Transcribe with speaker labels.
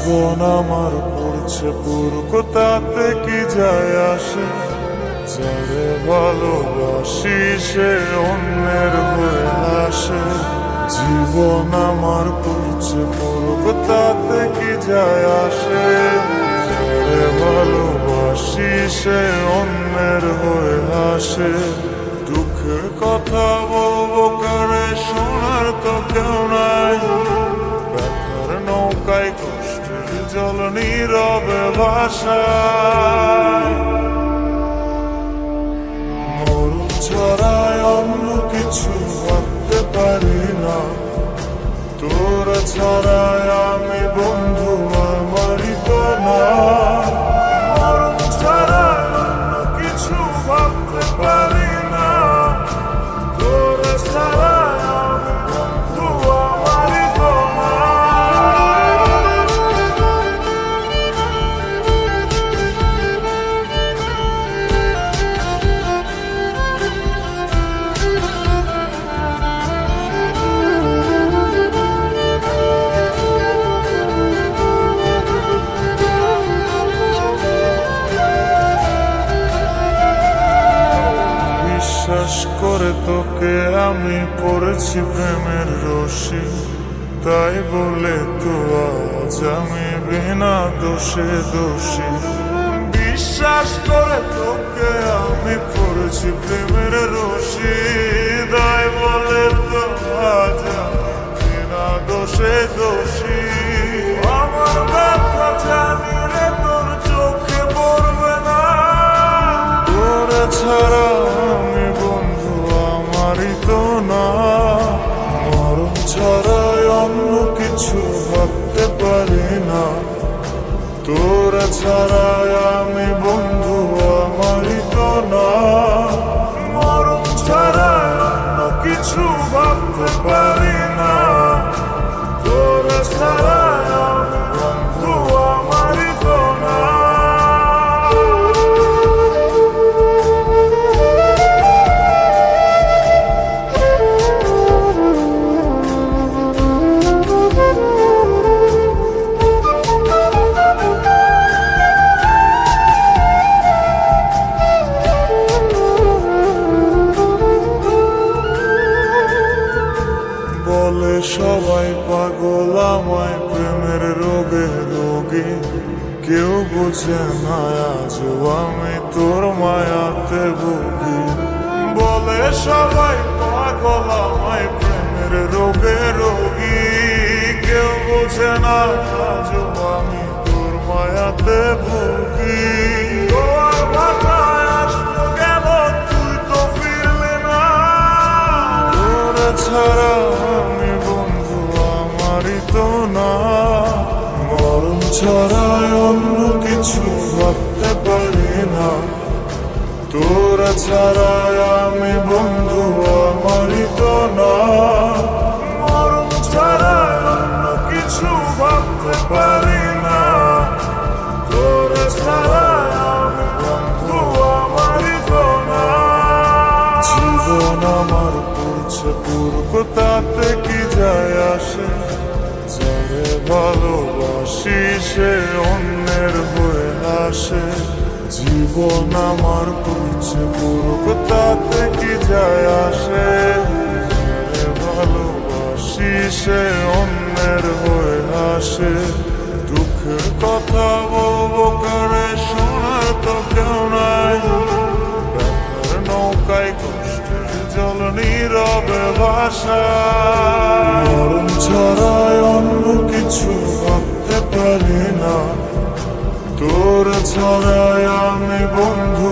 Speaker 1: জীবন আমার পড়ছে পুরক, তাতে কি যায় আসে? যারে ভালোবাসি সে অন্যের হয়ে আসে। জীবন আমার পড়ছে পুরক, তাতে কি যায় আসে? যারে ভালোবাসি সে অন্যের হয়ে আসে। দুঃখের কথা বলবো কারে, শোনার তো কেউ নাই। ব্যথার নৌকায় কষ্টের জল নীরবে ভাষায়। মরণ ছাড়ায় অন্য কিছু ভাবতে পারি না। তোরা ছাড়ায় আমি বন্ধু আমারই তো না। মরণ ছাড়ায় অন্য কিছু ভাবতে পারি না। তোরা ছাড়ায় আমি বন্ধু আমারই তো না। বিশ্বাস করে তোকে আমি পড়েছি প্রেমের রশি, তাই বলে তো আজ আমি বিনা দোষে দোষী। বিশ্বাস করে তোকে আমি পড়েছি প্রেমের রশি, তাই বলে তো আজ আমি বিনা দোষে দোষী। আমার ব্যথা জানি রে তোর চোখে পড়বে না। তোরে ছাড়া আমি বন্ধু আমারই তো না। মরণ ছাড়াই অন্য কিছু ভাবতে পারি না। তোরা ছাড়াই আমি বন্ধু আমারই তো না। মরণ ছাড়াই অন্য কিছু ভাবতে পারি না। তোরা ছাড়াই আমি বন্ধু আমারই তো না। বলে সবাই পাগল আমায় প্রেমের রোগে রোগী, কেউ বোঝে না আজও আমি তোর মায়াতে ভুগি। বলে সবাই পাগল আমায় প্রেমের রোগে রোগী, কেউ বোঝে না আজও আমি তোর মায়াতে ভুগি। তোর ভাষায় আসলো গেল তুই তো ফিরলি না। তোর ছাড়া আমি বন্ধু আমারই তো না। মরণ ছাড়ায় অন্য কিছু ভাবতে পারি না। তোরা ছাড়ায় আমি বন্ধু আমারই তো না। মরণ ছাড়ায় অন্য কিছু ভাবতে পারি না। তোরা ছাড়ায় আমি বন্ধু আমারই তো না। জীবন আমার পড়ছে পুরক, তাতে কি যায় আসে? যারে ভালোবাসি সে অন্যের হয়ে আসে। জীবন আমার পড়ছে পুরক, তাতে কি যায় আসে? যারে ভালোবাসি সে অন্যের হয়ে আসে। দুঃখের কথা বলবো কারে, শোনার তো কেউ নাই। ব্যথার নৌকায় কষ্টের জল নীরবে ভাষায়। মরণ ছাড়াই অন্য কিছু ভাবতে পারি না। তোর ছাড়াই আমি বন্ধু